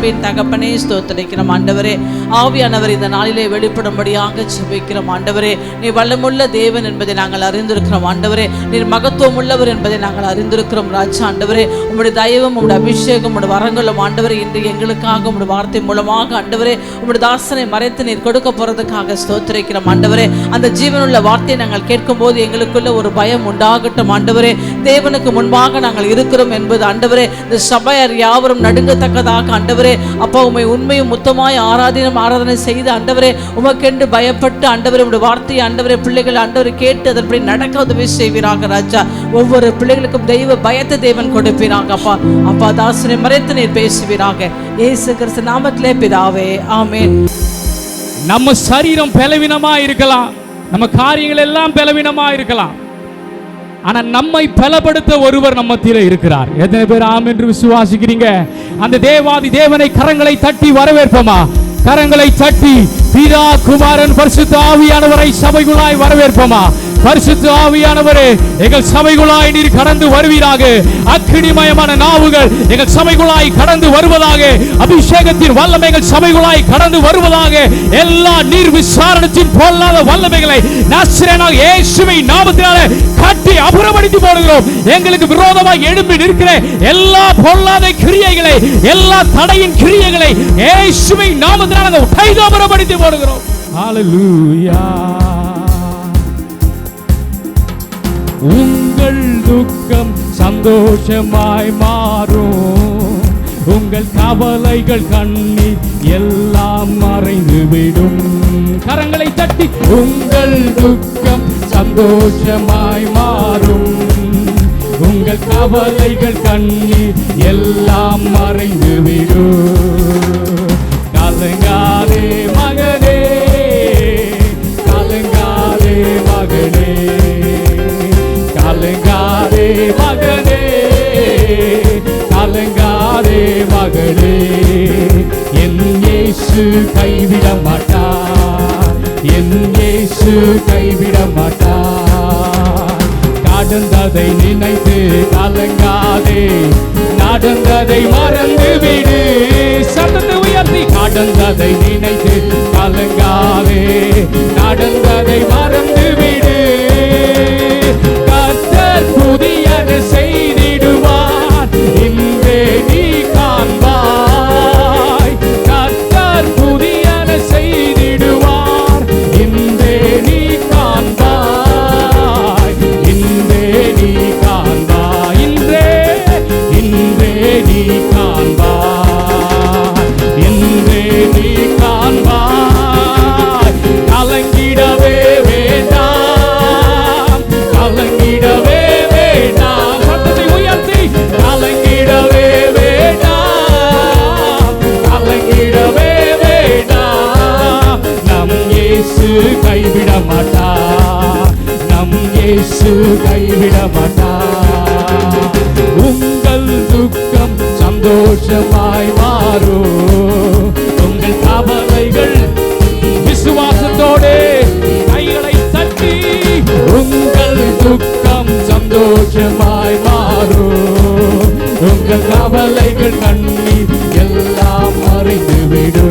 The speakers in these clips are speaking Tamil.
அன்பின் தகப்பனே ஸ்தோத்திரிக்கிறோம் ஆண்டவரே. ஆவியானவர் இந்த நாளிலே வெளிப்படும்படியாக ஜெபிக்கிறோம் ஆண்டவரே. நீ வல்லமுள்ள தேவன் என்பதை நாங்கள் அறிந்திருக்கிறோம் ஆண்டவரே. நீர் மகத்துவம் உள்ளவர் என்பதை நாங்கள் அறிந்திருக்கிறோம் ராஜா ஆண்டவரே. உம்முடைய தயவும் உம்முடைய அபிஷேகம் உம்முடைய வரங்களும் ஆண்டவரே இன்று எங்களுக்காக உம்முடைய வார்த்தை மூலமாக ஆண்டவரே உம்முடைய தாசனை மறைத்து நீர் கொடுக்க போறதுக்காக ஸ்தோத்திரிக்கிறோம் ஆண்டவரே. அந்த ஜீவனுள்ள வார்த்தையை நாங்கள் கேட்கும் போது எங்களுக்குள்ள ஒரு பயம் உண்டாகட்டும் ஆண்டவரே. தேவனுக்கு முன்பாக நாங்கள் இருக்கிறோம் என்பது ஆண்டவரே இந்த சபையார் யாவரும் நடுங்கத்தக்கதாக ஆண்டவரே அப்பா உம்மை உண்மையும் முத்தமாய் ஆராதனை செய்து ஆண்டவரே உமக்கென்று பயப்பட்டு ஆண்டவரே உம்முடைய வார்த்தையை ஆண்டவரே பிள்ளைகள் ஆண்டவரை கேட்டு அதன்படி நடக்க உதவி செய்வீராக ராஜா. ஒவ்வொரு பிள்ளைகளுக்கும் தெய்வ பயத்தை தேவன் கொடுப்பீராக அப்பா. அப்பா தாசனை மறைத்து நீர் பேசுவீராக இயேசு கிறிஸ்து நாமத்திலே பிதாவே ஆமென். நம்ம சரீரம் பலவீனமா இருக்கலாம், நம்ம காரியங்கள் எல்லாம் பலவீனமா இருக்கலாம், ஆனா நம்மை பலப்படுத்த ஒருவர் நம்ம மத்தியில இருக்கிறார். எத்தனை பேர் ஆம் என்று விசுவாசிக்கிறீங்க? அந்த தேவாதி தேவனை கரங்களை தட்டி வரவேற்போமா? கரங்களை தட்டி பிதா குமாரன் பரிசுத்த ஆவியானவரை சபைக்குள்ளாய் வரவேற்போமா? பரிசுத்த ஆவியானவரே எங்கள் சபைக்குள்ளாய் நீர் கடந்து வருவீராக. அக்கினிமயமான நாவுகள் எங்கள் சபைக்குள்ளாய் கடந்து வருவதாக. அபிஷேகத்தின் வல்லமை எங்கள் சபைக்குள்ளாய் கடந்து வருவதாக. எல்லா நீர் விசாரணத்தின் பொல்லாத வல்லமைகளை நசரேயனாகிய இயேசுவின் நாமத்தினாலே கட்டி அப்புறப்படுத்தி போடுகிறோம். எங்களுக்கு விரோதமாக எழும்பி நிற்கிற எல்லா பொல்லாத கிரியைகளை, எல்லா தடையின் கிரியைகளை இயேசுவின் நாமத்தினாலே கைது அப்புறப்படுத்தி போடுகிறோம். ஹல்லேலூயா. உங்கள் துக்கம் சந்தோஷமாய் மாறும், உங்கள் கவலைகள் கண்ணீர் எல்லாம் மறைந்துவிடும். கரங்களை தட்டி உங்கள் துக்கம் சந்தோஷமாய் மாறும், உங்கள் கவலைகள் கண்ணீர் எல்லாம் மறைந்துவிடும். கலங்காதே மகனே, கலங்காதே மகனே, கலங்காதே மகனே, கலங்காதே மகளே. என் இயேசு கைவிட மாட்டார், என் இயேசு கைவிட மாட்டார். கடந்ததை நினைத்து கலங்காதே, நடந்ததை மறந்து விடு. சத்தத்தை உயர்த்தி கடந்ததை நினைத்து கலங்காதே, நடந்ததை மறந்து விடு. கர்த்தர் புதியது செய்திடுவார், இன்றே நீ காண்பாய். கர்த்தர் புதியது செய்திடுவார், இன்றே நீ காண்பாய். இன்றே நீ காண்பாய், இன்றே நீ காண்பாய், இன்றே நீ காண்பாய். கலங்கிடவே வேண்டாம், கலங்கிடவே வேண்டாம். சத்தத்தை உயர்த்தி கலங்கிடவே வேண்டாம், கலங்கிடவே வேண்டாம். நம் இயேசு கைவிட மாட்டார், நம் இயேசு கைவிட மாட்டார். உங்கள் துக்கம் சந்தோஷமாய் மாறும், உங்கள் கவலைகள் விசுவாசத்தோடு கைகளை தட்டி உங்கள் துக்கம் சந்தோஷமாய் மாறும், உங்கள் கவலைகள் கண்ணீர் எல்லாம் மறைந்துவிடு.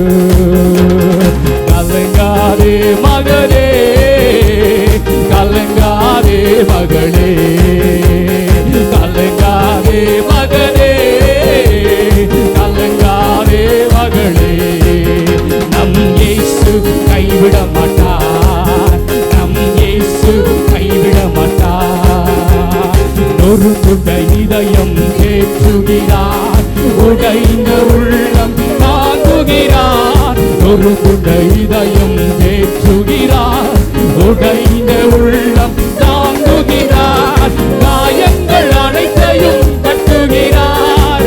கலங்காதே மகனே, கலங்காதே மகளே, கலங்காதே மகனே, கலங்காதே மகளே. நம் இயேசு கைவிட மாட்டார், நம் இயேசு கைவிட மாட்டார். நொறுங்குண்ட இதயம் தேற்றுகிறார், உடைந்த உள்ளம் தாங்குகிறார். நொறுங்குண்ட இதயம் தேற்றுகிறார், உடைந்த உள்ளம் தாங்குகிறார். காயங்கள் அனைத்தையும் கட்டுகிறார்.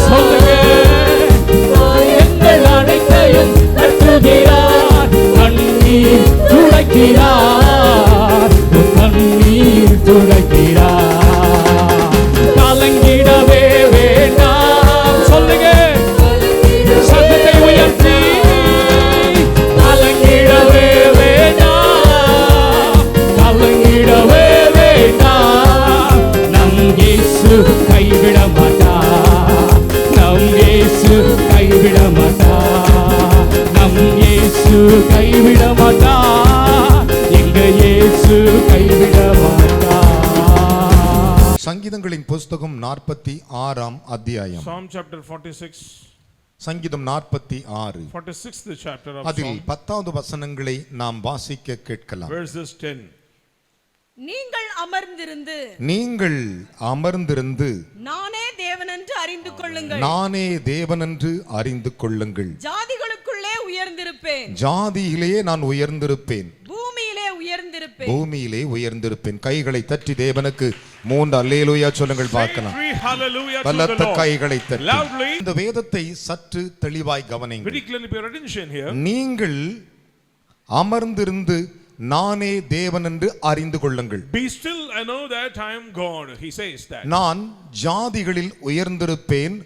சொல்லுங்க, காயங்கள் அனைத்தையும் கட்டுகிறார். கண்ணீர் துடைக்கிறார், கண்ணீர் துடைக்கிறார். கலங்கிடவே வேண்டாம். சொல்லுங்க, சத்தத்தை உயர்த்தி இயேசு கைவிட மாட்டார், எங்க இயேசு கைவிட மாட்டார். சங்கீதங்களின் புஸ்தகம் 46ஆம் அத்தியாயம். Psalm chapter 46. சங்கீதம் 46. 46th chapter of அதில் Psalm. 10வது வசனங்களை நாம் வாசிக்க கேட்கலாம். Verses 10. நீங்கள் அமர்ந்திருந்து நீங்கள் அமர்ந்திருந்து நானே தேவனென்று அறிந்து கொள்ளுங்கள். நானே தேவனென்று அறிந்து கொள்ளுங்கள். ஜாதிகளுக்குள்ளே உயர்ந்திருப்பேன், ஜாதியிலே நான் உயர்ந்திருப்பேன், பூமியிலே உயர்ந்திருப்பேன். பூமியிலே உயர்ந்திருப்பேன். கைகளை தட்டி தேவனுக்கு 3 அல்லேலூயா சொல்லுங்கள் பார்க்கலாம். Three hallelujah to the பலத்த Lord. கைகளை தட்டி Loudly. இந்த வேதத்தை சற்று தெளிவாய் கவனியுங்கள். Very clearly pay attention here. நீங்கள் அமர்ந்திருந்து நானே தேவன் என்று அறிந்து கொள்ளுங்கள். Be still and know that I am God. He says that. நான் ஜாதிகளில் உயர்ந்திருப்பேன்,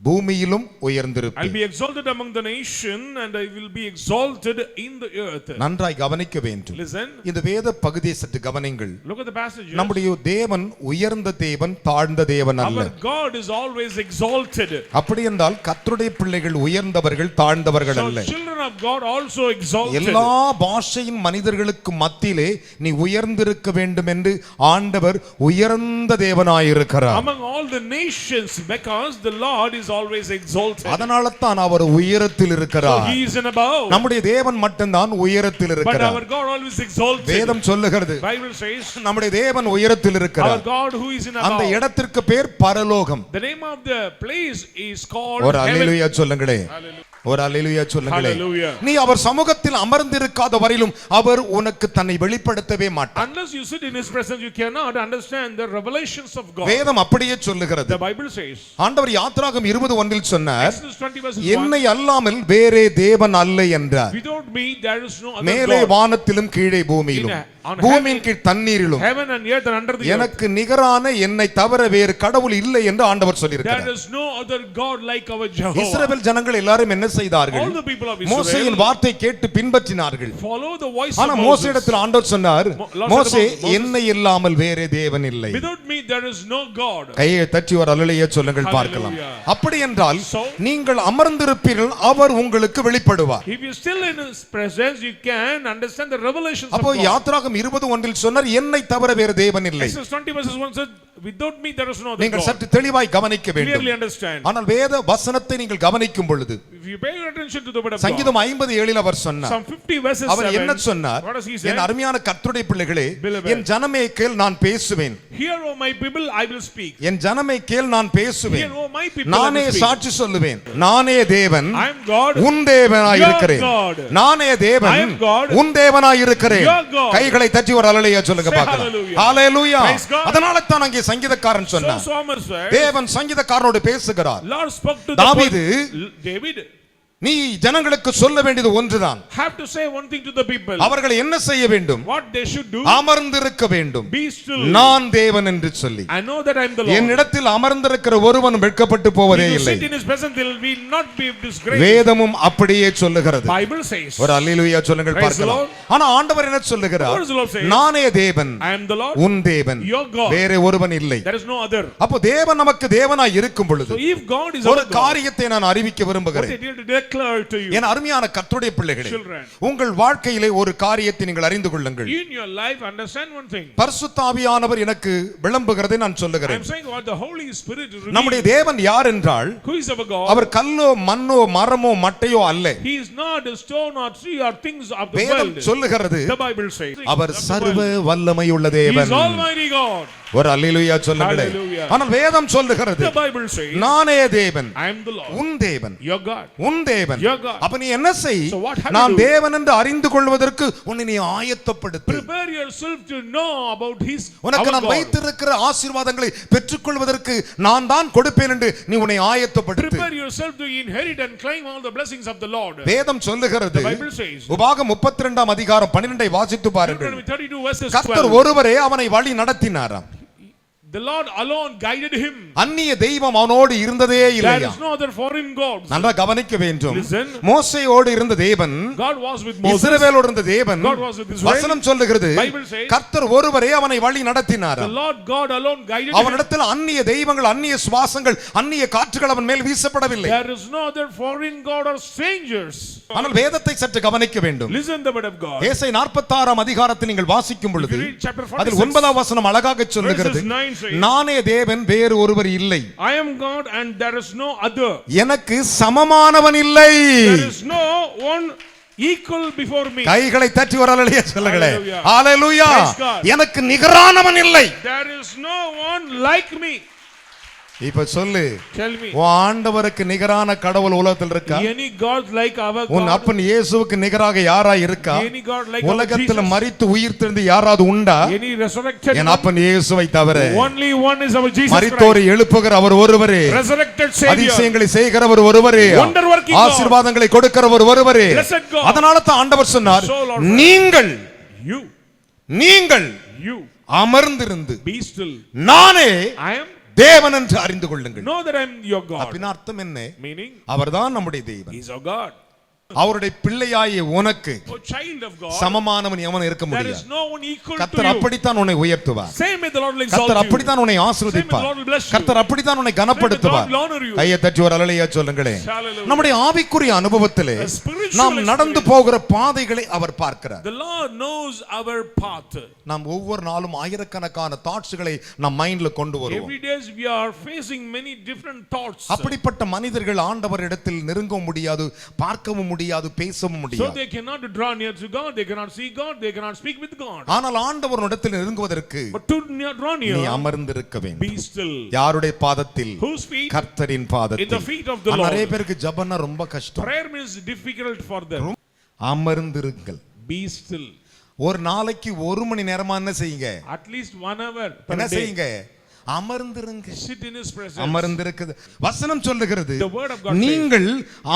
பூமியிலும் I'll உயர்ந்திருப்பேன். be exalted among the nation and I will be exalted in the earth. நன்றாய் கவனிக்க வேண்டும். Listen. இந்த வேத பகுதியை சற்று கவனிங்கள். Look at the passage. நம்முடைய தேவன் உயர்ந்த தேவன், தாழ்ந்த தேவன் அல்ல. Our God is always exalted. அப்படி என்றால் கர்த்தருடைய பிள்ளைகள் உயர்ந்தவர்கள், தாழ்ந்தவர்கள் So அல்ல. children of God also exalted. எல்லா பாஷையின் மனிதர்களுக்கு மத்தியிலே நீ உயர்ந்திருக்க வேண்டும் என்று ஆண்டவர் உயர்ந்த தேவனாயிருக்கிறார். Among all the nations, because the Lord is always exalted. அதனால தான் அவர் உயரத்தில் So இருக்கிறார். he is in above. நம்முடைய தேவன் மட்டும்தான் உயரத்தில் But இருக்கிறார். our God always exalted. வேதம் சொல்லுகிறது Bible says நம்முடைய தேவன் உயரத்தில் our இருக்கிறார். God who is in அந்த above. இடத்திற்கு பேர் பரலோகம். The name of the place is called ஒரு heaven. அல்லேலூயா சொல்லுங்களே. Hallelujah. ஒரு அல்லேலூயா சொல்லுங்களே. Hallelujah. நீ அவர் சமூகத்தில் அமர்ந்திருக்காத வரையிலும் அவர் உனக்கு தன்னை வெளிப்படுத்தவே மாட்டார். Unless you sit in his presence, you cannot understand the revelations of God. வேதம் அப்படியே சொல்லுகிறது. The Bible says ஆண்டவர் யாத்திராகமம் 20:1 சொன்னார், Exodus 20 verses 1. என்னை அல்லாமல் வேறே தேவன் அல்ல என்றார். Without me there is no other மேலே God. வானத்திலும் கீழே பூமியிலும், on பூமியின் கீழ் தண்ணீரிலும் Heaven and earth and under the earth. எனக்கு நிகரான என்னை தவிர வேறு கடவுள் இல்லை என்று ஆண்டவர் There சொல்லியிருக்கிறார். is no other God like our Jehovah. இஸ்ரவேல் ஜனங்கள் எல்லாரும் என்ன செய்தார்கள்? All the people of மோசேயின் Israel வார்த்தை கேட்டு பின்பற்றினார்கள். follow the voice ஆனா of Moses. மோசேயிடத்தில் ஆண்டவர் சொன்னார், Lord மோசே said about Moses, என்னை இல்லாமல் வேறே தேவன் இல்லை. Without me there is no God. கையை தட்டி ஒரு அல்லேலூயா சொல்லுங்கள் பார்க்கலாம். Hallelujah. அப்படி என்றால் So, நீங்கள் அமர்ந்திருப்பீர்கள், அவர் உங்களுக்கு வெளிப்படுவார். if you still in his presence, you can understand the revelations of அப்போ God. யாத்திராகமம் 20:1 சொன்னார், என்னை தவிர வேறு தேவன் இல்லை. Exodus 20 verses 1 said, without me there is no other நீங்கள் God. சற்று தெளிவாய் கவனிக்க வேண்டும். Clearly understand. ஆனால் வேத வசனத்தை நீங்கள் கவனிக்கும் பொழுது If you pay attention to the word of God, சங்கீதம் 57 அவர் சொன்னார். Psalm 50 verses அவர் 7. என்ன சொன்னார்? What does he say? என் அருமையான கர்த்தருடைய பிள்ளைகளே, Beloved. என் ஜனமே கேள், நான் பேசுவேன். Hear, O my people, I will speak. என் ஜனமே கேள், நான் பேசுவேன். Hear, O my people, I நானே will speak. சாட்சி சொல்லுவேன். நானே தேவன், I am God. உன் தேவனாய் Your இருக்கிறேன். God. நானே தேவன், I am God. உன் தேவனாய் இருக்கிறேன். Your God. கைகளை தட்டி ஒரு அல்லேலூயா சொல்லுங்க Say பார்க்கலாம். hallelujah. ஹalleluya. Praise God. அதனால தான் அங்கே சங்கீதக்காரன் So சொன்னார், Psalmist said, தேவன் சங்கீதக்காரனோடு பேசுகிறார். Lord spoke to the தாவீது, David நீ ஜனங்களுக்கு சொல்ல வேண்டியது ஒன்றுதான். have to say one thing to the people. அவர்கள் என்ன செய்ய வேண்டும்? What they should do? அமர்ந்திருக்க வேண்டும். Be still. நான் தேவன் என்று சொல்லி. I know that I am the Lord. என்னிடத்தில் அமர்ந்திருக்கிற ஒருவன் வெட்கப்பட்டு போவதே If you இல்லை. sit in his presence, they will not be disgraced. வேதமும் அப்படியே சொல்லுகிறது. Bible says. ஒரு அல்லேலூயா சொல்லுங்கள் Praise பார்க்கலாம். the Lord. ஆனா ஆண்டவர் என்ன சொல்லுகிறார்? What does the Lord say? நானே தேவன், I am the Lord. உன் தேவன், Your God. வேற ஒருவன் இல்லை. There is no other. அப்போ தேவன் நமக்கு தேவனாய் இருக்கும் பொழுது So if God is ஒரு our God, காரியத்தை நான் அறிவிக்க what விரும்புகிறேன். I did to declare to you. என் அருமையான கர்த்தருடைய பிள்ளைகளே, Children. உங்கள் வாழ்க்கையிலே ஒரு காரியத்தை நீங்கள் அறிந்து கொள்ளுங்கள். In your life, understand one thing. பரிசுத்த ஆவியானவர் எனக்கு விளம்புகிறதை நான் I சொல்லுகிறேன். am saying what the Holy Spirit reveals. நம்முடைய தேவன் யார் என்றால், Who is our God? அவர் கல்லோ மண்ணோ மரமோ மட்டையோ அல்ல. He is not a stone or tree or things of the வேதம் world. சொல்லுகிறது, The Bible says. அவர் சர்வ வல்லமையுள்ள He தேவன். is Almighty God. ஒரு அல்லேலூயா சொல்லுங்களேன். Hallelujah. ஆனால் வேதம் சொல்லுகிறது, The Bible says. நானே தேவன், I am the Lord. உன் தேவன், Your God. உன் தேவன். Your God. அப்ப நீ என்ன செய்? So what have நான் you do? தேவன் என்று அறிந்து கொள்வதற்கு உன்னை நீ ஆயத்தப்படுத்து. Prepare yourself to know about His. உனக்கு our நான் God. வைத்திருக்கிற ஆசீர்வாதங்களை பெற்றுக்கொள்வதற்கு நான் தான் கொடுப்பேன் என்று நீ உன்னை ஆயத்தப்படுத்து. Prepare yourself to inherit and claim all the blessings of the Lord. வேதம் சொல்லுகிறது, The Bible says. உபாகம் 32ஆம் அதிகாரம் 12ஐ வாசித்து பாருங்கள். Deuteronomy 32 verses கர்த்தர் 12. ஒருவரே அவனை வழி நடத்தினாராம். The Lord alone guided him. அந்நிய தெய்வம் அவனோடு இருந்ததே There இல்லையா? is no other foreign gods. நன்றா கவனிக்க வேண்டும். Listen. மோசேயோடு இருந்த தேவன், God was with Moses. இஸ்ரவேலோடு இருந்த தேவன், God was with Israel. வசனம் சொல்லுகிறது, Bible says, கர்த்தர் ஒருவரே அவனை வழி நடத்தினார். The Lord God alone guided him. அவனிடத்தில் அந்நிய தெய்வங்கள், அந்நிய சுவாசங்கள், அந்நிய காற்றுகள் அவன் மேல் வீசப்படவில்லை. There is no other foreign god or strangers. ஆனால் வேதத்தை சற்று கவனிக்க வேண்டும். Listen the word of God. ஏசாயா 46 அதிகாரத்தை நீங்கள் வாசிக்கும் பொழுது If you read chapter 46, அதில் 9 வசனம் அழகாக சொல்லுகிறது, verses 9 says, நானே தேவன், வேறு ஒருவர் இல்லை. I am God and there is no other. எனக்கு சமமானவன் இல்லை. There is no one equal before me. கைகளை தட்டி ஒரு அல்லேலூயா சொல்லுங்களே. Hallelujah. ஹalleluya. Praise God. எனக்கு நிகரானவன் இல்லை. There is no one like me. இப்ப சொல்லு, Tell me. உன் ஆண்டவருக்கு நிகரான கடவுள் உலகத்தில் இருக்கா? Any god like our உன் God? அப்பன் இயேசுவுக்கு நிகராக யாராய் இருக்கா? Any god like our உலகத்தில் Jesus? மரித்து உயிர்த்தெழுந்து யாராவது உண்டா? Any resurrected என் one? அப்பன் இயேசுவை தவிர. Only one is our Jesus மரித்தோரை Christ. எழுப்புகிற அவர் ஒருவரே. Resurrected Savior. அதிசயங்களை செய்கிறவர் ஒருவரே. Wonder working God. ஆசீர்வாதங்களை கொடுக்கிறவர் ஒருவரே. Blessed God. அதனால தான் ஆண்டவர் சொன்னார், So Lord, நீங்கள் you அமர்ந்திருந்து be still. நானே I am தேவன் என்று அறிந்து கொள்ளுங்கள். know that I am your God. அப்படின்னா அர்த்தம் என்ன? Meaning அவர்தான் நம்முடைய தேவன். he is our God. அவருடைய பிள்ளையாகிய உனக்கு O child of God, சமமானவன் எவனும் இருக்க there is முடியாது. no one equal to கர்த்தர் you. அப்படித்தான் உன்னை உயர்த்துவார். Same way the Lord will exalt கர்த்தர் you. அப்படித்தான் உன்னை Same way the ஆசீர்வதிப்பார். Lord will bless you. கர்த்தர் அப்படித்தான் உன்னை கனப்படுத்துவார். Same way the Lord will honor you. கையை தட்டி ஒரு அல்லேலூயா சொல்லுங்களே. Hallelujah. நம்முடைய ஆவிக்குரிய அனுபவத்திலே A spiritual நாம் நடந்து experience. போகிற பாதைகளை அவர் பார்க்கிறார். The Lord knows our path. நாம் ஒவ்வொரு நாளும் ஆயிரக்கணக்கான தாட்ஸ்களை நம் மைண்ட்ல கொண்டு வருவோம். Every day we are facing many different thoughts. அப்படிப்பட்ட மனிதர்கள் ஆண்டவரிடத்தில் நெருங்கவும் முடியாது, பார்க்கவும் முடியாது, பேசவும் So முடியாது. they cannot draw near to God, they cannot see God, they cannot speak with God. ஆனால் ஆண்டவரிடத்தில் நெருங்குவதற்கு But to draw நீ near, அமர்ந்திருக்க வேண்டும். be still. யாருடைய பாதத்தில்? Whose feet? கர்த்தரின் In the பாதத்தில். feet of the நிறைய Lord. பேருக்கு ஜெபம்னா ரொம்ப கஷ்டம். Prayer means difficult for them. அமர்ந்திருங்கள். Be still. ஒரு நாளைக்கு 1 மணி நேரமா என்ன செய்யுங்க? At least 1 hour per என்ன day. செய்யுங்க? அமர்ந்திருங்க. Sit in His presence. அமர்ந்திருக்குது. வசனம் சொல்லுகிறது, The word of God நீங்கள்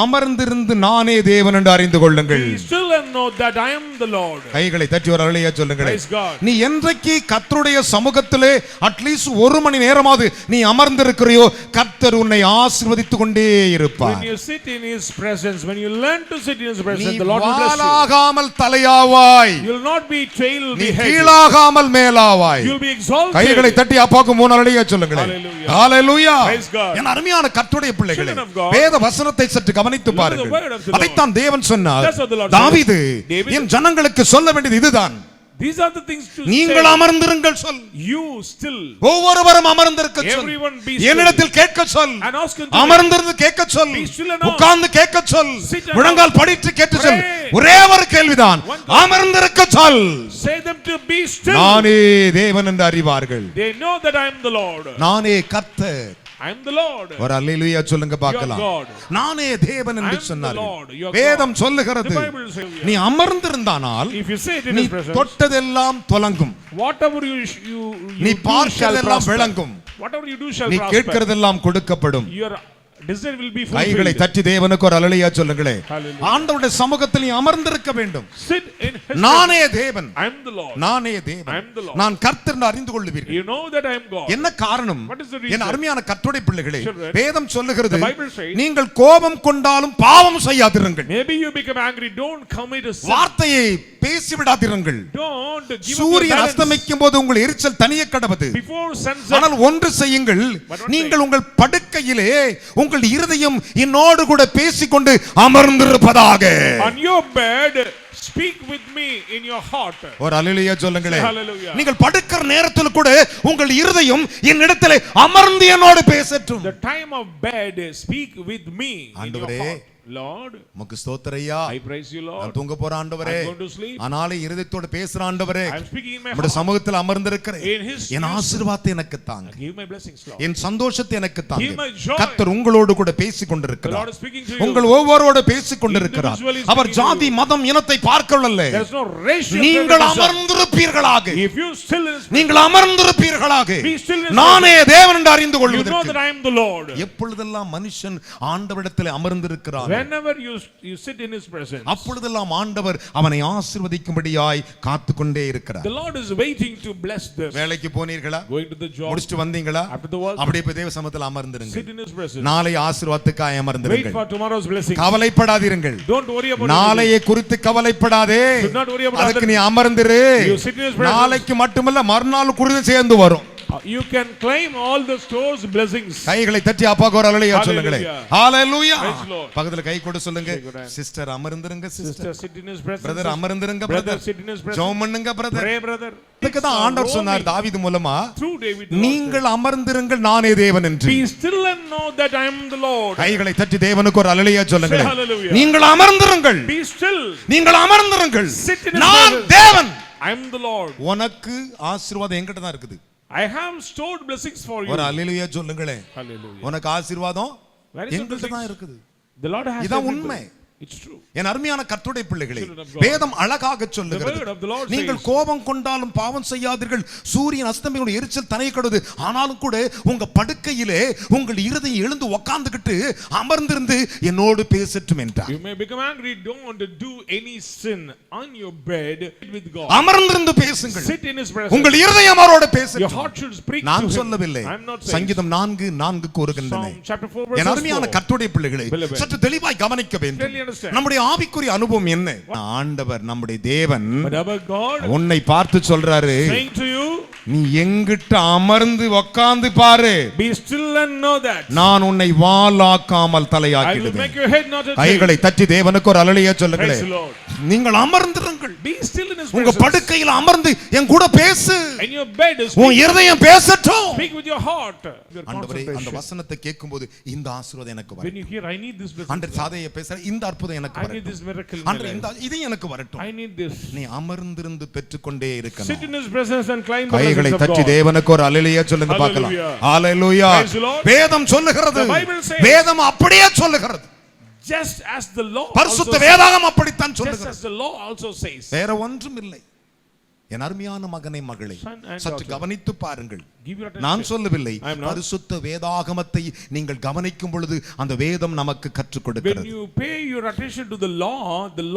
அமர்ந்திருந்து நானே தேவன் என்று அறிந்து கொள்ளுங்கள். Be still and know that I am the Lord. கைகளை தட்டி ஒரு அல்லேலூயா சொல்லுங்களே. Praise God. நீ என்றைக்கு கர்த்தருடைய சமூகத்திலே அட்லீஸ்ட் 1 மணி நேரமாவது நீ அமர்ந்திருக்கிறியோ, கர்த்தர் உன்னை ஆசீர்வதித்துக் கொண்டே இருப்பார். When you sit in His presence, when you learn to sit in His நீ presence, the Lord will bless you. வாலாகாமல் தலையாவாய், You will not be tail, நீ be head. கீழாகாமல் மேலாவாய். You will be exalted. கைகளை தட்டி அப்பாவுக்கு 3 அல்லேலூயா சொல்லுங்களே. Hallelujah. ஹalleluya. Praise God. என் அருமையான கர்த்தருடைய பிள்ளைகளே, Children of God, வேத வசனத்தை சற்று கவனித்து look at the word பாருங்கள். of the Lord. அதைத்தான் தேவன் சொன்னார். That's what the Lord said. தாவீது David, என் ஜனங்களுக்கு சொல்ல வேண்டியது இதுதான். These are the things to நீங்கள் say. அமர்ந்திருங்கள் சொல். You still. ஒவ்வொருவரும் அமர்ந்திருக்க சொல். Everyone be still. என்னிடத்தில் கேட்க சொல். And ask unto me. அமர்ந்திருந்து கேட்க சொல். Be still and ask. உட்கார்ந்து கேட்க சொல். Sit and முழங்கால் ask. படிட்டு கேட்டு சொல். Pray. ஒரே ஒரு கேள்விதான், One question. அமர்ந்திருக்க சொல். Say them to be still. நானே தேவன் என்று அறிவார்கள். They know that I am the Lord. நானே கர்த்தர். I am the Lord. ஒரு அல்லேலூயா சொல்லுங்க பார்க்கலாம். You are God. நானே தேவன் என்று I am the சொன்னார். Lord. You are வேதம் God. சொல்லுகிறது, The Bible says, நீ அமர்ந்திருந்தானால் If you sit in நீ His presence, தொட்டதெல்லாம் தொலங்கும், whatever you நீ do shall பார்க்கிறதெல்லாம் prosper. விளங்கும், Whatever you do shall நீ prosper. கேட்கிறதெல்லாம் கொடுக்கப்படும். Your desire will be கைகளை fulfilled. தட்டி தேவனுக்கு ஒரு அல்லேலூயா சொல்லுங்களே. Hallelujah. ஆண்டவருடைய சமூகத்தில் நீ அமர்ந்திருக்க வேண்டும். Sit in His நானே presence. தேவன், I am the Lord. நானே I தேவன், am the Lord. நான் கர்த்தர் என்று அறிந்து கொள்வீர்கள். You know that I am God. என்ன காரணம்? What is the reason? என் அருமையான கர்த்தருடைய பிள்ளைகளே, Children, வேதம் சொல்லுகிறது, the Bible says, நீங்கள் கோபம் கொண்டாலும் பாவம் செய்யாதிருங்கள். Maybe you become angry. Don't commit a sin. வார்த்தையை பேசிவிடாதிருங்கள். Don't give up your சூரியன் balance. அஸ்தமிக்கும் போது உங்கள் எரிச்சல் தனிய கடவது. Before sunset. ஆனால் ஒன்று செய்யுங்கள், But what நீங்கள் உங்கள் படுக்கையிலே உங்கள் இருதயம் என்னோடு கூட பேசிக்கொண்டு அமர்ந்திருப்பதாக. On your bed, speak with me in your heart. ஒரு அல்லேலூயா சொல்லுங்களே. Hallelujah. நீங்கள் படுக்கிற நேரத்தில் கூட உங்கள் இருதயம் என்னிடத்திலே அமர்ந்து என்னோடு பேசட்டும். The time of bed, speak with me in your ஆண்டவரே, heart. Lord, உமக்கு ஸ்தோத்திரையா. I praise you, நான் Lord. தூங்க போற ஆண்டவரே, I'm going to sleep. ஆனாலே இருதயத்தோடு பேசுற ஆண்டவரே, I'm speaking in my உம்முடைய heart. சமூகத்தில் அமர்ந்திருக்கிறேன். In His என் ஆசீர்வாதத்தை எனக்கு தாங்க, Give my blessings, Lord. என் சந்தோஷத்தை எனக்கு தாங்க. Give my joy. கர்த்தர் உங்களோடு கூட பேசிக் The கொண்டிருக்கிறார். Lord is speaking to you. உங்கள் ஒவ்வொருவரோடு பேசிக் கொண்டிருக்கிறார். Individually அவர் speaking to ஜாதி you. மதம் இனத்தை பார்க்கவில்லை. There is no racial நீங்கள் prejudice. அமர்ந்திருப்பீர்களாக, If you still in His presence, நீங்கள் அமர்ந்திருப்பீர்களாக, be still in His நானே தேவன் என்று அறிந்து you know கொள்வதற்கு. that I am the Lord. எப்பொழுதெல்லாம் மனுஷன் ஆண்டவரிடத்தில் அமர்ந்திருக்கிறான், Whenever you sit in his presence, அப்பொழுதெல்லாம் ஆண்டவர் அவனை ஆசீர்வதிக்கும்படியாய் காத்துக்கொண்டே இருக்கிறார். the Lord is waiting to bless them. வேலைக்கு போனீர்களா? Going to the job. முடிச்சிட்டு வந்தீங்களா? After the work. அப்படியே போய் தேவ சமூகத்தில் அமர்ந்திருங்க. Sit in his presence. நாளை ஆசீர்வாதத்துக்காய் Wait அமர்ந்திருங்கள். for tomorrow's blessing. கவலைப்படாதீர்கள். Don't worry about நாளையை குறித்து கவலைப்படாதே. Should not worry about அதுக்கு other- நீ அமர்ந்திரு. You sit in his presence. நாளைக்கு மட்டுமல்ல மறுநாள் குறித்து சேர்ந்து வரும். You can claim all the store's blessings. கைகளை தட்டி அப்பாக்கு ஒரு அல்லேலூயா சொல்லுங்களே. ஹalleluya. Praise the Lord. பக்கத்துல கை கொடு சொல்லுங்க. சிஸ்டர் அமர்ந்திருங்க Sister, sister. sit in his presence. Brother அமர்ந்திருங்க Brother, brother. sit in his presence. ஜெபம் பண்ணுங்க பிரதர். Pray, brother. இதுக்கு தான் ஆண்டவர் சொன்னார் தாவீது மூலமா, Through David, the Lord நீங்கள் அமர்ந்திருங்கள் நானே தேவன் என்று. said, be still and know that I am the Lord. கைகளை தட்டி தேவனுக்கு ஒரு அல்லேலூயா சொல்லுங்க. Say hallelujah. நீங்கள் அமர்ந்திருங்கள். Be still. நீங்கள் அமர்ந்திருங்கள். Sit in his நான் presence. தேவன். I am the Lord. உனக்கு ஆசீர்வாதம் என்கிட்ட தான் இருக்குது. I have stored blessings for you. ஒரு அல்லேலூயா சொல்லுங்களே. Hallelujah. உனக்கு ஆசீர்வாதம் Where is the என்கிட்ட தான் blessings? இருக்குது. The Lord has இதான் everything. உண்மை. It's true. என் அருமையான கர்த்தருடைய பிள்ளைகளே, Children of God. வேதம் அழகாக The word சொல்லுகிறது, of the Lord நீங்கள் says, கோபம் கொண்டாலும் பாவம் செய்யாதீர்கள், சூரியன் அஸ்தமிக்கும் எரிச்சல் தனைக்கடுது, ஆனாலும் கூட உங்க படுக்கையிலே உங்கள் இருதயம் எழுந்து உட்கார்ந்துகிட்டு அமர்ந்திருந்து என்னோடு பேசட்டும் என்றார். you may become angry, don't do any sin on your bed with God. அமர்ந்திருந்து பேசுங்கள். Sit in his presence. உங்கள் இருதயம் அவரோடு Your பேசட்டும். heart should speak நான் to him. சொல்லவில்லை. I'm not saying. சங்கீதம் 4:4 கூறுகின்றன. Psalm chapter 4 என் verse அருமையான 4. கர்த்தருடைய பிள்ளைகளே, Beloved. சற்று தெளிவாய் கவனிக்க வேண்டும். Clearly understand. நம்முடைய ஆவிக்குரிய அனுபவம் என்ன? ஆண்டவர் நம்முடைய தேவன் But our God உன்னை பார்த்து சொல்றாரு, saying to you, நீ எங்கிட்ட அமர்ந்து உட்கார்ந்து பாரு, be still and know that நான் உன்னை வாளாக்காமல் I will தலையாக்கிடுவேன். make your head not a tail. கைகளை தட்டி தேவனுக்கு ஒரு அல்லேலூயா சொல்லுங்களே. Praise the Lord. நீங்கள் அமர்ந்திருங்கள். Be still in his உங்க presence. படுக்கையில் அமர்ந்து என் கூட பேசு. In your bed, உன் இருதயம் பேசட்டும். speak with your heart. Your ஆண்டவரே, அந்த concentration. வசனத்தை கேட்கும்போது இந்த ஆசீர்வாதம் எனக்கு When வரும். you hear, I need this blessing. ஆண்டவர் சாதையை பேசுற இந்த அற்புதம் எனக்கு I need வரட்டும். this miracle in my ஆண்டவரே, இந்த life. இது எனக்கு வரட்டும். I need this. நீ அமர்ந்திருந்து பெற்றுக்கொண்டே Sit இருக்கணும். in his presence and climb the கைகளை blessings of தட்டி God. தேவனுக்கு ஒரு அல்லேலூயா சொல்லுங்க பார்க்கலாம். Hallelujah. Hallelujah. Praise the Lord. வேதம் சொல்லுகிறது, The Bible says, வேதம் அப்படியே சொல்லுகிறது, Just as the law also பரிசுத்த says, வேதாகம் அப்படித்தான் just சொல்லுகிறது. as the law also says. வேற ஒன்றும் இல்லை. என் அருமையான மகனை மகளே, Son and சற்று daughter. கவனித்து பாருங்கள். Give your நான் attention. சொல்லவில்லை, I am not. பரிசுத்த வேதாகமத்தை நீங்கள் கவனிக்கும் பொழுது அந்த வேதம் நமக்கு கற்றுக் When கொடுக்கிறது. you pay your attention to the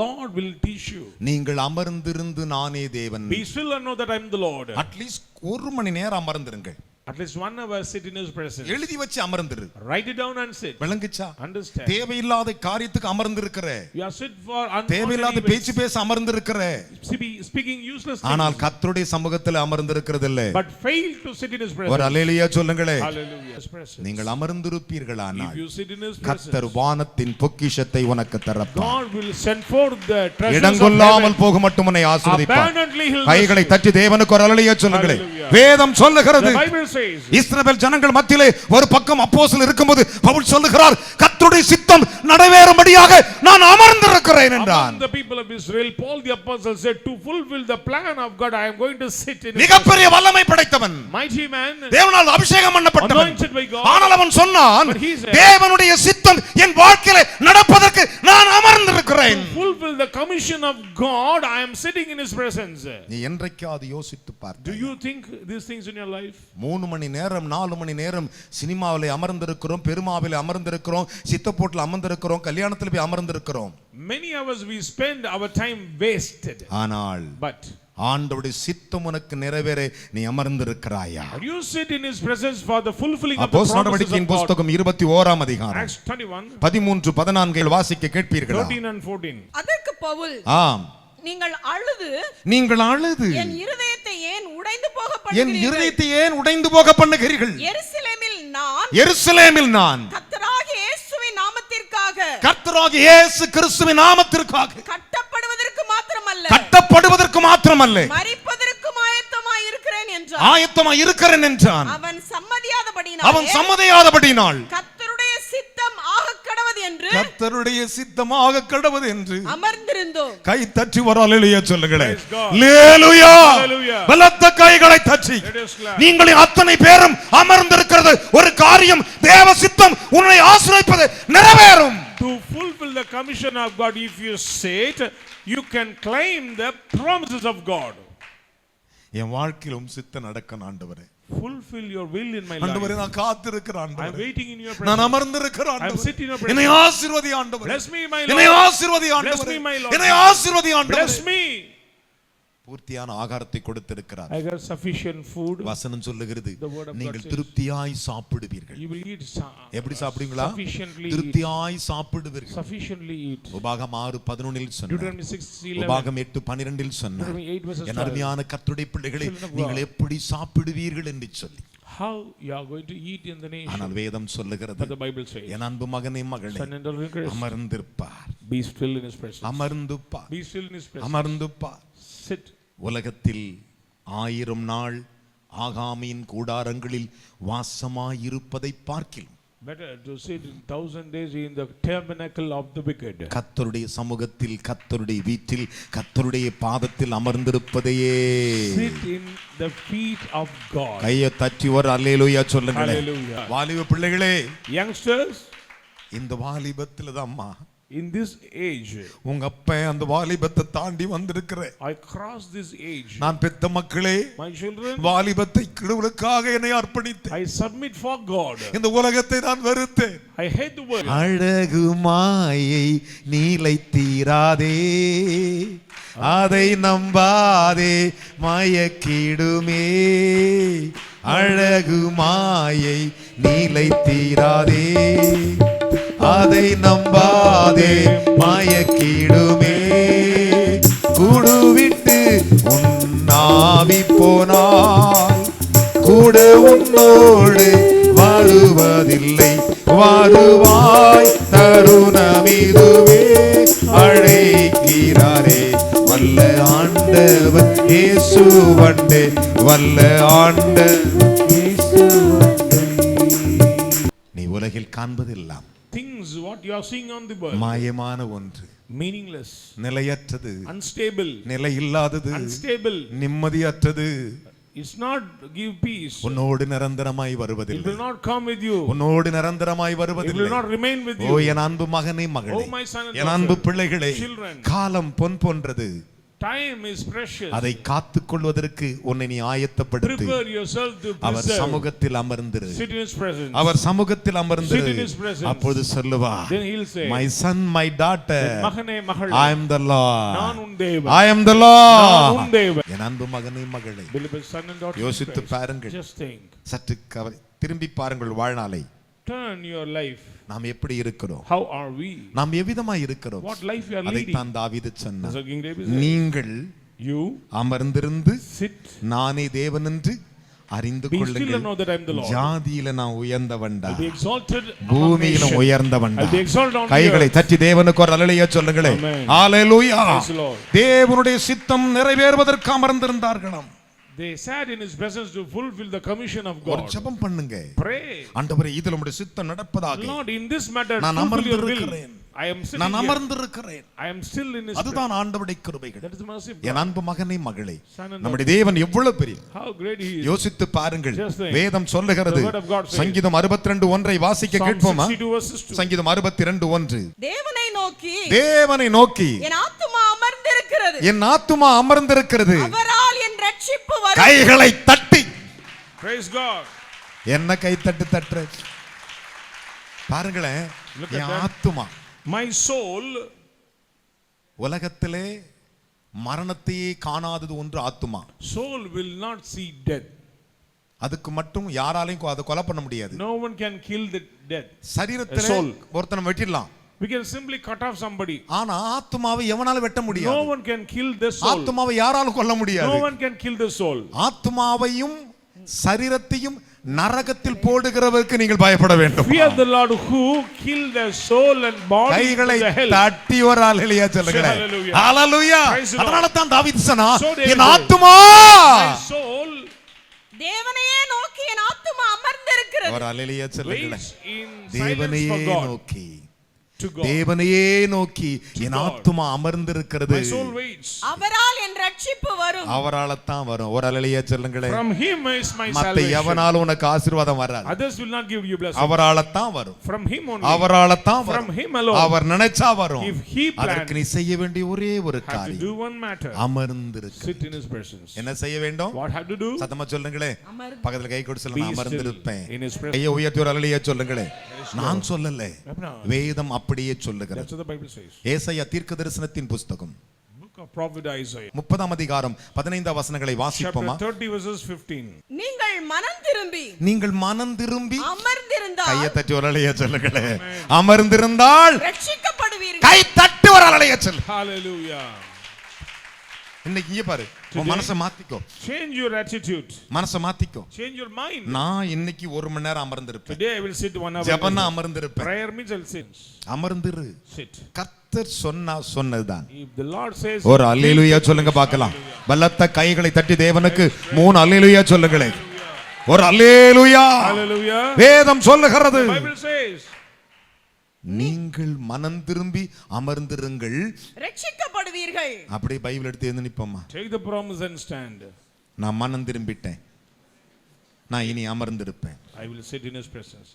Lord will teach you. நீங்கள் அமர்ந்திருந்து நானே தேவன். Be still and know that I am the Lord. At least 1 மணி நேரம் அமர்ந்திருங்கள். At least 1 hour sit in his presence. எழுதி வச்சு அமர்ந்திரு. Write it down and sit. விளங்குச்சா? Understand. தேவையில்லாத காரியத்துக்கு அமர்ந்திருக்கிற, You are sit for தேவையில்லாத பேச்சு பேச அமர்ந்திருக்கிற, speaking useless ஆனால் things, கர்த்தருடைய சமூகத்தில் அமர்ந்திருக்கிறது இல்ல. but fail to sit in his ஒரு presence. அல்லேலூயா சொல்லுங்களே. Hallelujah. His presence. நீங்கள் அமர்ந்திருப்பீர்களானால் If you sit in his கர்த்தர் presence, வானத்தின் பொக்கிஷத்தை உனக்கு தரப்பார். God will send forth the treasures of இடங்கொள்ளாமல் heaven. போக மட்டும் உன்னை ஆசீர்வதிப்பார். Abundantly he'll கைகளை bless you. தட்டி தேவனுக்கு ஒரு அல்லேலூயா சொல்லுங்களே. Hallelujah. வேதம் சொல்லுகிறது, The Bible says, இஸ்ரவேல் ஜனங்கள் மத்தியிலே ஒரு பக்கம் அப்போஸ்தலர் இருக்கும்போது பவுல் சொல்லுகிறார், கர்த்தருடைய சித்தம் நிறைவேறும்படியாக நான் அமர்ந்திருக்கிறேன் என்றார். among the people of Israel, Paul the apostle said, to fulfill the plan of God, I am going to sit in his மிகப்பெரிய வல்லமை படைத்தவன், mighty man, தேவனால் அபிஷேகம் பண்ணப்பட்டவன். anointed by God. ஆனால் அவன் சொன்னான், But he said, தேவனுடைய சித்தம் என் வாழ்க்கையிலே நடப்பதற்கு நான் அமர்ந்திருக்கிறேன். To fulfill the commission of God, I am sitting in his presence. நீ என்றைக்காவது யோசித்து Do பார்த்தாயா? you think these things in your life? 3 மணி நேரம் 4 மணி நேரம் சினிமாவிலே அமர்ந்திருக்கிறோம், பெருமாவிலே அமர்ந்திருக்கிறோம், சித்தப்போட்டில் அமர்ந்திருக்கிறோம், கல்யாணத்தில் போய் அமர்ந்திருக்கிறோம். Many hours we spend our time wasted. ஆனால் But ஆண்டவருடைய சித்தம் உனக்கு நிறைவேற நீ அமர்ந்திருக்கிறாயா? you sit in his presence for the fulfilling of the அப்போஸ்தலர் promises நடவடிக்கையின் of God. புத்தகம் 21ஆம் அதிகாரம் Acts 21, 13-14 வாசிக்க கேட்பீர்களா? 13 and 14. அதற்கு பவுல், ஆம், நீங்கள் அழுது நீங்கள் அழுது என் இருதயத்தை ஏன் உடைந்து போக என் பண்ணுகிறீர்கள்? இருதயத்தை ஏன் உடைந்து போக பண்ணுகிறீர்கள்? எருசலேமில் நான் கர்த்தராகிய இயேசுவின் நாமத்திற்காக இயேசு கிறிஸ்துவின் நாமத்திற்காக கட்டப்படுவதற்கு மாத்திரமல்ல மரிப்பதற்கும் ஆயத்தமாய் இருக்கிறேன் என்றான். அவன் சம்மதியாதபடியினால் கர்த்தருடைய சித்தம் ஆக கடவது என்று அமர்ந்திருந்தோம். கை தட்டி ஒரு அல்லேலூயா சொல்லுங்களேன். Praise God. அல்லேலூயா. Hallelujah. பலத்த கைகளை தட்டி Let us clap. நீங்கள் அத்தனை பேரும் அமர்ந்திருக்கிறது ஒரு காரியம், தேவ சித்தம் உன்னை ஆசீர்வதிப்பது நிறைவேறும். To fulfill the commission of God, if you sit, you can claim the promises of God. என் வாழ்க்கையிலும் சித்தம் நடக்கணும் ஆண்டவரே. fulfill your will in my ஆண்டவரே life. நான் காத்திருக்கிறேன் I am ஆண்டவரே. waiting in your நான் presence. அமர்ந்திருக்கிறேன் I am ஆண்டவரே. sitting in your என்னை presence. ஆசீர்வதி ஆண்டவரே. Bless me, my என்னை Lord. ஆசீர்வதி Bless ஆண்டவரே. me, my Lord. என்னை ஆசீர்வதி ஆண்டவரே. Bless me. பூர்த்தியான ஆகாரத்தை கொடுத்திருக்கிறார். I got sufficient food. வசனம் சொல்லுகிறது The word of God நீங்கள் says, திருப்தியாய் சாப்பிடுவீர்கள். You will eat எப்படி சாப்பிடுவீங்களா? sufficiently eat. திருப்தியாய் சாப்பிடுவீர்கள். Sufficiently eat. உபாகம் 6:11 சொன்னார். Deuteronomy 6:11. உபாகம் 8:12 சொன்னார். Deuteronomy 8 verses என் 12. அருமையான கர்த்தருடைய பிள்ளைகளே, Children of God. நீங்கள் எப்படி சாப்பிடுவீர்கள் என்று சொல்லி. How you are going to eat in the nation. ஆனால் வேதம் சொல்லுகிறது, But the Bible says, என் அன்பு மகனே மகளே, son and daughter in Christ, அமர்ந்திருப்பார். be still in his presence. அமர்ந்துப்பார். Be still in his presence. அமர்ந்துப்பார். Sit. உலகத்தில் 1000 நாள் ஆகாமியின் கூடாரங்களில் வாசமாயிருப்பதை பார்க்கிலும் Better to sit in 1,000 days in the tabernacle of the wicked. கர்த்தருடைய சமூகத்தில், கர்த்தருடைய வீட்டில், கர்த்தருடைய பாதத்தில் அமர்ந்திருப்பதையே. Sit in the feet of God. கையை தட்டி ஒரு அல்லேலூயா சொல்லுங்களேன். Hallelujah. வாலிப பிள்ளைகளே, Youngsters, இந்த வாலிபத்துல தான் அம்மா in this age, உங்க அப்பா அந்த வாலிபத்தை தாண்டி வந்திருக்கிறேன். I crossed this age. நான் பெத்த மக்களே, My children, வாலிபத்தை கடவுளுக்காக என்னை அர்ப்பணித்தேன். I submit for God. இந்த உலகத்தை நான் வெறுத்தேன். I hate the world. அழகு மாயை நீலைத்தீராதே, அதை நம்பாதே மயக்கிடுமே. அழகு மாயை நீலைத்தீராதே, அதை நம்பாதே மயக்கிடுமே. கூடுவிட்டு உன்னாவி போனால் கூட உன்னோடு வருவதில்லை. வருவாய் தருணமிதுவே, அழைக்கிறாரே வல்ல ஆண்டவர் இயேசு வந்தே. வல்ல ஆண்டவர் இயேசு வந்தே. நீ உலகில் காண்பதெல்லாம் Things what you are seeing on the world, மாயமான ஒன்று, meaningless, நிலையற்றது, unstable, நிலையில்லாதது, unstable. நிம்மதியற்றது. It's not give peace. உன்னோடு நிரந்தரமாய் It வருவதில்லை. will not come with you. உன்னோடு நிரந்தரமாய் It will வருவதில்லை. not remain with O you. என் அன்பு மகனே மகளே, Oh, my son and என் அன்பு daughter, பிள்ளைகளே, children. காலம் பொன் போன்றது. Time is precious. அதை காத்துக் கொள்வதற்கு உன்னை நீ ஆயத்தப்படுத்து. Prepare yourself to our preserve. சமூகத்தில் அமர்ந்திரு. Sit in his presence. அவர் சமூகத்தில் அமர்ந்திரு. Sit in his presence. அப்பொழுது சொல்லுவார், Then he'll say, my son, my daughter, மகனே மகளே, I am the Lord. நான் உன் தேவன். I am the நான் உன் Lord. தேவன். என் அன்பு மகனே மகளே, Beloved son and daughter in யோசித்து Christ, பாருங்கள். just think. சற்று திரும்பி பாருங்கள் வாழ்நாளை. Turn your life. நாம் எப்படி இருக்கிறோம்? How are we? நாம் எவ்விதமாய் இருக்கிறோம்? What life you are leading? அதைத்தான் தாவீது சொன்னார். So King David said, நீங்கள் you அமர்ந்திருந்து sit, நானே தேவன் என்று அறிந்து be still and know கொள்ளுங்கள். that I am the Lord. ஜாதியில நான் உயர்ந்தவன்டா, I'll be exalted among பூமியில nations. உயர்ந்தவன்டா. I'll be exalted on the கைகளை earth. தட்டி தேவனுக்கு ஒரு அல்லேலூயா சொல்லுங்களே. Amen. Hallelujah. Praise the Lord. தேவனுடைய சித்தம் நிறைவேறுவதற்கு அமர்ந்திருந்தார்களாம். They sat in his presence to fulfill the commission of ஒரு God. ஜெபம் பண்ணுங்க. Pray. ஆண்டவரே இதில் உம்முடைய சித்தம் நடப்பதாக. Lord, in this matter, நான் fulfill your will. அமர்ந்திருக்கிறேன். I am sitting நான் here. அமர்ந்திருக்கிறேன். I am still in his presence. அதுதான் ஆண்டவருடைய கிருபைகள். That is the mercy of N God. அன்பு மகனே மகளே, Son and நம்முடைய தேவன் எவ்வளவு பெரிய. How great he is. யோசித்து பாருங்கள். Just think. வேதம் சொல்லுகிறது, The word of God says. சங்கீதம் 62:1 வாசிக்க Psalm கேட்போமா? 62 verses 2. சங்கீதம் 62:1. தேவனை நோக்கி தேவனை நோக்கி என் ஆத்துமா அமர்ந்திருக்கிறது, என் ஆத்துமா அமர்ந்திருக்கிறது. அவரால் என் ரட்சிப்பு வரும். கைகளை தட்டி Praise God. என்ன கை தட்டு தட்டு பாருங்களேன். Look at N that. ஆத்துமா, My soul, உலகத்திலே மரணத்தையே காணாதது ஒன்று ஆத்துமா. soul will not see death. அதுக்கு மட்டும் யாராலையும் அதை கொலை பண்ண முடியாது. No one can kill the death. சரீரத்திலே soul. ஒருத்தனை வெட்டிடலாம், We can simply cut off somebody. ஆனா ஆத்துமாவை எவனாலும் வெட்ட No முடியாது. one can kill the soul. ஆத்துமாவை யாராலும் கொல்ல முடியாது. No one can kill the soul. ஆத்துமாவையும் சரீரத்தையும் நரகத்தில் போடுகிறவருக்கு நீங்கள் பயப்பட வேண்டும். Fear the Lord who killed the soul and body in கைகளை the hell. தட்டி ஒரு அல்லேலூயா சொல்லுங்களேன். Hallelujah. Hallelujah. Praise the Lord. அதனால தான் தாவீது சொன்னான், So David என் said, ஆத்துமா, My soul தேவனையே நோக்கி என் ஆத்துமா அமர்ந்திருக்கிறது. ஒரு அல்லேலூயா சொல்லுங்களேன். waits in silence தேவனையே for God. நோக்கி to God. தேவனையே நோக்கி என் God. ஆத்துமா அமர்ந்திருக்கிறது. My soul waits. அவரால் என் ரட்சிப்பு வரும். அவரால்தான் வரும். ஒரு அல்லேலூயா சொல்லுங்களே. From him is my மத்த salvation. எவனாலும் உனக்கு ஆசீர்வாதம் வராது. Others will not give you blessing. அவரால்தான் வரும். From him only. அவரால்தான் From வரும். him alone. அவர் நினைச்சா வரும். If he அதற்கு plans, நீ செய்ய வேண்டிய ஒரே ஒரு have to காரியம் do one matter. அமர்ந்திருக்க. Sit in his presence. என்ன செய்ய வேண்டும்? What have to do? சத்தமா சொல்லுங்களே. பக்கத்துல கை கொடுத்து சொல்லுங்க, Be still அமர்ந்திருப்பேன். in his presence. கையை உயர்த்தி ஒரு அல்லேலூயா சொல்லுங்களே. நான் சொல்லல, Abraham. வேதம் அப்படியே சொல்லுகிறது. That's what the Bible says. ஏசாயா தீர்க்கதரிசனத்தின் புத்தகம் Book of prophet Isaiah. 30 அதிகாரம் 15 வசனங்களை Chapter வாசிப்போமா? 30 verses 15. நீங்கள் மனம் திரும்பி நீங்கள் மனம் திரும்பி அமர்ந்திருந்தால் கையை தட்டி ஒரு அல்லேலூயா சொல்லுங்களே. அமர்ந்திருந்தால் ரட்சிக்கப்படுவீர்கள். கை தட்டி ஒரு அல்லேலூயா சொல்லு. Hallelujah. இன்னைக்கு இங்க பாரு, உன் மனசை மாத்திக்கோ. Change your attitude. மனசை மாத்திக்கோ. Change your mind. நான் இன்னைக்கு 1 மணி நேரம் அமர்ந்திருப்பேன். Today I will sit 1 hour. ஜெபம்னா அமர்ந்திருப்பேன். Prayer means I'll sit. அமர்ந்திரு. Sit. கர்த்தர் சொன்னதுதான். If the Lord says, ஒரு அல்லேலூயா சொல்லுங்க பார்க்கலாம். பலத்த கைகளை தட்டி தேவனுக்கு 3 அல்லேலூயா சொல்லுங்களே. ஒரு அல்லேலூயா. Hallelujah. வேதம் சொல்லுகிறது, The Bible says, நீங்கள் மனம் திரும்பி அமர்ந்திருங்கள். ரட்சிக்கப்படுவீர்கள். அப்படியே பைபிள் எடுத்து எழுந்து நிப்போமா. take the promise and stand. நான் மனம் திரும்பிட்டேன், நான் இனி அமர்ந்திருப்பேன். I will sit in his presence.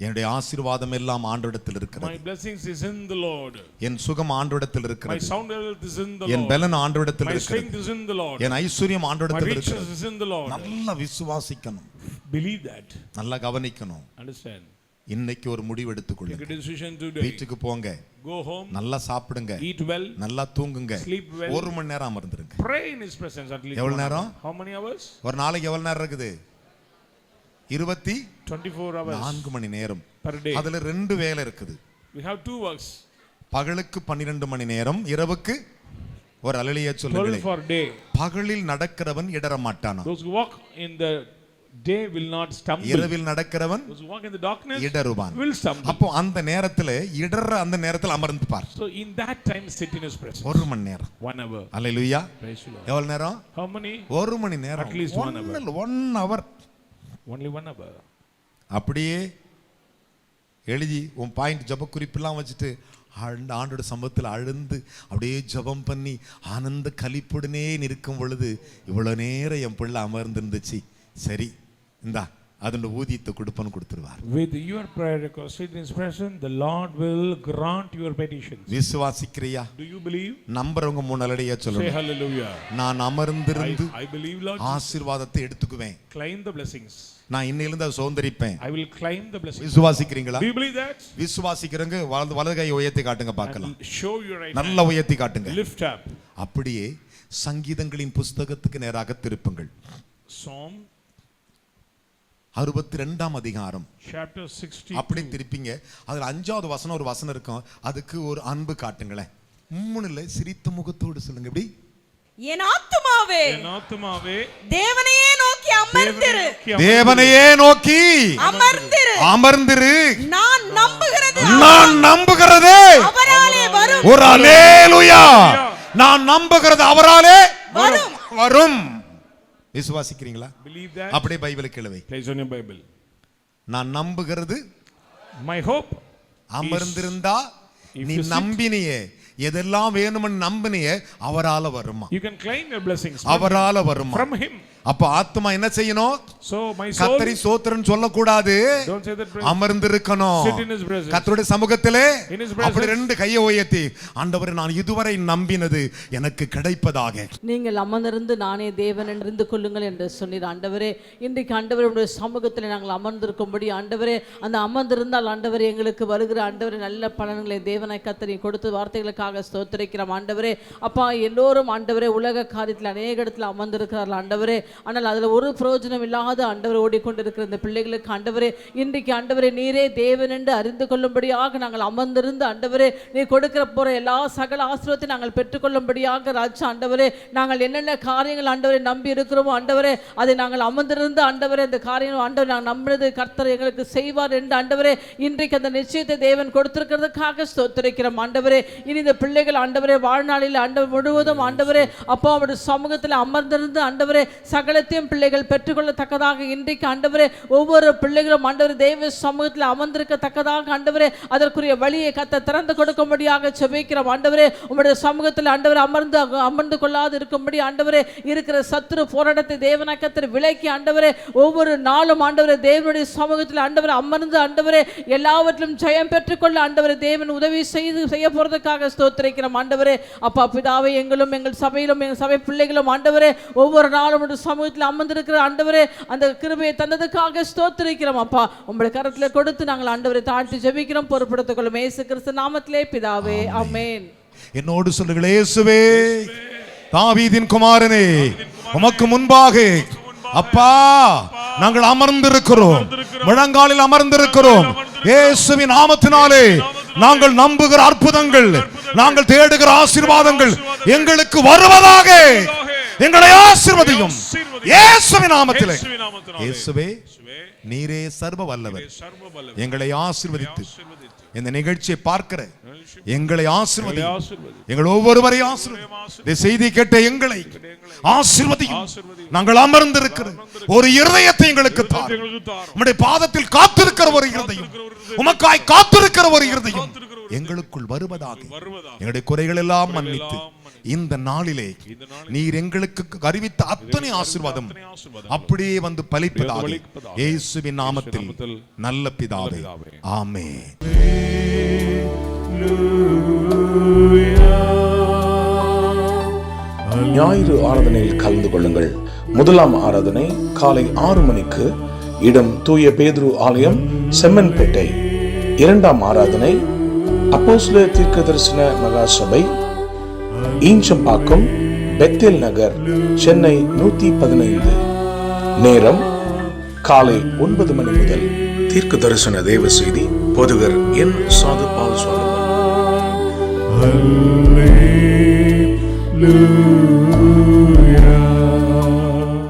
என்னுடைய ஆசீர்வாதம் எல்லாம் ஆண்டவரிடத்தில் My இருக்கிறது. blessings is in the Lord. என் சுகம் ஆண்டவரிடத்தில் My இருக்கிறது. sound health is in the N Lord. பலன் ஆண்டவரிடத்தில் My strength இருக்கிறது. is in the Lord. என் ஐஸ்வர்யம் My ஆண்டவரிடத்தில் riches இருக்கிறது. is in the Lord. நல்லா விசுவாசிக்கணும், Believe that. நல்லா கவனிக்கணும். Understand. இன்னைக்கு ஒரு முடிவு Take எடுத்துக்கொள்ளுங்க. a decision today. வீட்டுக்கு போங்க, Go home. நல்லா சாப்பிடுங்க, Eat well. நல்லா தூங்குங்க. Sleep well. 1 மணி நேரம் அமர்ந்திருங்க. Pray in his presence at least. எவ்வளவு 1 நேரம்? hour. How many hours? ஒரு நாளைக்கு எவ்வளவு நேரம் இருக்குது? 24 hours 24 மணி நேரம். per day. அதுல 2 வேலை இருக்குது. We have 2 works. பகலுக்கு 12 மணி நேரம், இரவுக்கு ஒரு அல்லேலூயா 12 சொல்லுங்களே. for day. பகலில் நடக்கிறவன் இடற மாட்டானா, Those who walk in the day will not stumble. இரவில் நடக்கிறவன் Those who walk in the darkness இடறுவான். will stumble. அப்போ அந்த நேரத்துல இடற அந்த நேரத்துல அமர்ந்து பார். So in that time sit in his presence. 1 மணி நேரம். 1 hour. Hallelujah. Praise the Lord. எவ்வளவு நேரம்? How many? 1 மணி நேரம். At least 1 hour. 1 hour. Only 1 hour. அப்படியே எழுதி உன் பாயிண்ட் ஜப குறிப்பெல்லாம் வச்சுட்டு ஆண்டோட சமூகத்தில் அழுந்து அப்படியே ஜபம் பண்ணி ஆனந்த கலிப்புடனே நிற்கும் பொழுது இவ்வளவு நேரம் என் பிள்ளை அமர்ந்திருந்துச்சு, சரி இந்தா அதோட ஊதியத்தை கொடுப்பன்னு கொடுத்துருவார். With your prayer request in his presence, the Lord will grant your petitions. விசுவாசிக்கிறியா? Do you believe? நம்புறவங்க 3 hallelujah Say சொல்லுங்க. hallelujah. நான் அமர்ந்திருந்து I believe, Lord. ஆசீர்வாதத்தை எடுத்துக்குவேன். Claim the blessings. நான் இன்னையிலிருந்து அதை சுதந்தரிப்பேன். I will claim the blessings. விசுவாசிக்கிறீங்களா? Do you believe that? விசுவாசிக்கிறவங்க வலது கை உயர்த்தி காட்டுங்க பார்க்கலாம். Show your right நல்ல hand. உயர்த்தி காட்டுங்க. Lift up. அப்படியே சங்கீதங்களின் புஸ்தகத்துக்கு நேராக திருப்புங்கள். Psalm 62 அதிகாரம் chapter 60. அப்படி திருப்பிங்க. அதுல 5வது வசனம் ஒரு வசனம் இருக்கும், அதுக்கு ஒரு அன்பு காட்டுங்களேன். முன்னில சிரித்த முகத்தோடு சொல்லுங்க. எப்படி? என் ஆத்துமாவே என் ஆத்துமாவே தேவனையே நோக்கி அமர்ந்திரு. தேவனையே நோக்கி அமர்ந்திரு. அமர்ந்திரு. நான் நம்புகிறது நான் நம்புகிறது அவராலே வரும். ஒரு அல்லேலூயா. நான் நம்புகிறது அவராலே வரும். வரும். விசுவாசிக்கிறீங்களா? Believe that. அப்படியே பைபிளுக்கு Eluvai. Place on your Bible. நான் நம்புகிறது. My hope அமர்ந்திருந்தா if நீ you sit- நம்பினியே, எதெல்லாம் வேணும்னு நம்பினியே அவரால வருமா? You can claim your blessings அவரால வருமா? from him. அப்ப ஆத்மா என்ன செய்யணும்? So my soul, கர்த்தரை ஸ்தோத்திரம் சொல்லக்கூடாது, don't say that praise. அமர்ந்திருக்கணும். Sit in his presence. கர்த்தருடைய சமூகத்திலே In his presence. அப்படி 2 கையை உயர்த்தி, ஆண்டவரே நான் இதுவரை நம்பினது எனக்கு கிடைப்பதாக. நீங்கள் அமர்ந்திருந்து நானே தேவன் என்று அறிந்து கொள்ளுங்கள் என்று சொன்னீர் ஆண்டவரே. இன்றைக்கு ஆண்டவருடைய சமூகத்தில் நாங்கள் அமர்ந்திருக்கும்படி ஆண்டவரே, அந்த அமர்ந்திருந்தால் ஆண்டவரே எங்களுக்கு வருகிற ஆண்டவரே நல்ல பலன்களை தேவனை கர்த்தர் கொடுத்து வார்த்தைகளுக்காக ஸ்தோத்திரிக்கிறோம் ஆண்டவரே. அப்பா எல்லோரும் ஆண்டவரே உலக காரியத்தில் அநேக இடத்துல அமர்ந்திருக்கிறார்கள் ஆண்டவரே. ஆனால் அதில் ஒரு பிரயோஜனம் இல்லாத ஆண்டவர் ஓடிக்கொண்டிருக்கிற இந்த பிள்ளைகளுக்கு ஆண்டவரே, இன்றைக்கு ஆண்டவரே நீரே தேவன் என்று அறிந்து கொள்ளும்படியாக நாங்கள் அமர்ந்திருந்து ஆண்டவரே நீ கொடுக்கிற போற எல்லா சகல ஆசீர்வாதத்தை நாங்கள் பெற்றுக்கொள்ளும்படியாக ராஜா ஆண்டவரே, நாங்கள் என்னென்ன காரியங்கள் ஆண்டவரை நம்பி இருக்கிறோமோ ஆண்டவரே அதை நாங்கள் அமர்ந்திருந்து ஆண்டவரே இந்த காரியங்கள் ஆண்டவர் நாங்கள் நம்பினது கர்த்தர் எங்களுக்கு செய்வார் என்று ஆண்டவரே இன்றைக்கு அந்த நிச்சயத்தை தேவன் கொடுத்திருக்கிறதுக்காக ஸ்தோத்திரிக்கிறோம் ஆண்டவரே. இனி இந்த 5 பிள்ளைகள் ஆண்டவரே வாழ்நாளில் ஆண்டவர் முழுவதும் ஆண்டவரே அப்பா அவருடைய சமூகத்தில் அமர்ந்திருந்து ஆண்டவரே சகலத்தையும் பிள்ளைகள் பெற்றுக்கொள்ளத்தக்கதாக இன்றைக்கு ஆண்டவரே ஒவ்வொரு பிள்ளைகளும் ஆண்டவரே தேவ சமூகத்தில் அமர்ந்திருக்கத்தக்கதாக ஆண்டவரே அதற்குரிய வழியை கத்த திறந்து கொடுக்கும்படியாக செபிக்கிறோம் ஆண்டவரே. உம்முடைய சமூகத்தில் ஆண்டவரே அமர்ந்து கொள்ளாது இருக்கும்படி ஆண்டவரே இருக்கிற சத்துரு போராட்டத்தை தேவனாக்கத்தில் விலக்கி ஆண்டவரே ஒவ்வொரு நாளும் ஆண்டவரே தேவனுடைய சமூகத்தில் ஆண்டவரே அமர்ந்து ஆண்டவரே எல்லாவற்றிலும் ஜெயம் பெற்றுக்கொள்ள ஆண்டவரே தேவன் உதவி செய்ய போறதுக்காக ஸ்தோத்திரிக்கிறோம் ஆண்டவரே. அப்பா பிதாவே, எங்களும் எங்கள் சபையிலும் எங்கள் சபை பிள்ளைகளும் ஆண்டவரே ஒவ்வொரு நாளும் சமூகத்தில் அமர்ந்திருக்கிற ஆண்டவரே அந்த கிருபையை தந்ததுக்காக ஸ்தோத்திரிக்கிறோம் அப்பா. உங்களுடைய கரத்தில் கொடுத்து நாங்கள் ஆண்டவரை தாழ்த்தி ஜெபிக்கிறோம். பொறுப்படுத்திக் கொள்ளும் இயேசு கிறிஸ்து நாமத்திலே பிதாவே, ஆமென். என்னோடு சொல்லுங்கள், இயேசுவே தாவீதின் குமாரனே, உமக்கு முன்பாக அப்பா நாங்கள் அமர்ந்திருக்கிறோம், முழங்காலில் அமர்ந்திருக்கிறோம். இயேசுவின் நாமத்தினாலே நாங்கள் நம்புகிற அற்புதங்கள், நாங்கள் தேடுகிற ஆசீர்வாதங்கள் எங்களுக்கு வருவதாக எங்களை ஆசீர்வதியும் இயேசுவின் நாமத்திலே. இயேசுவே நீரே சர்வ வல்லவர், எங்களை ஆசீர்வதித்து இந்த நிகழ்ச்சியை பார்க்கிற எங்களை ஆசீர்வதி, எங்கள் ஒவ்வொருவரையும் ஆசீர்வதி, செய்தி கேட்ட எங்களை ஆசீர்வதியும். நாங்கள் அமர்ந்திருக்கிற ஒரு இருதயத்தை எங்களுக்கு தார், உம்முடைய பாதத்தில் காத்திருக்கிற ஒரு இருதயம், உமக்காய் காத்திருக்கிற ஒரு இருதயம் எங்களுக்குள் வருவதாக எங்களுடைய குறைகள் எல்லாம் மன்னித்து இந்த நாளிலே நீர் எங்களுக்கு அறிவித்த அத்தனை ஆசீர்வாதம் அப்படியே வந்து பலிப்பதாக இயேசுவின் நாமத்தில் நல்ல பிதாவே, ஆமென். ஞாயிறு ஆராதனையில் கலந்து கொள்ளுங்கள். முதலாம் ஆராதனை காலை 6 மணிக்கு, இடம் தூய பேதுரு ஆலயம், செம்மன்பேட்டை. இரண்டாம் ஆராதனை அப்போஸ்தலர் தீர்க்கதரிசன மகா சபை, ஈஞ்சம்பாக்கம், பெத்தேல் நகர், சென்னை 115. நேரம் காலை 9 மணி முதல். தீர்க்க தரிசன தேவ செய்தி போதகர் என் சாது பால் சுவாமி.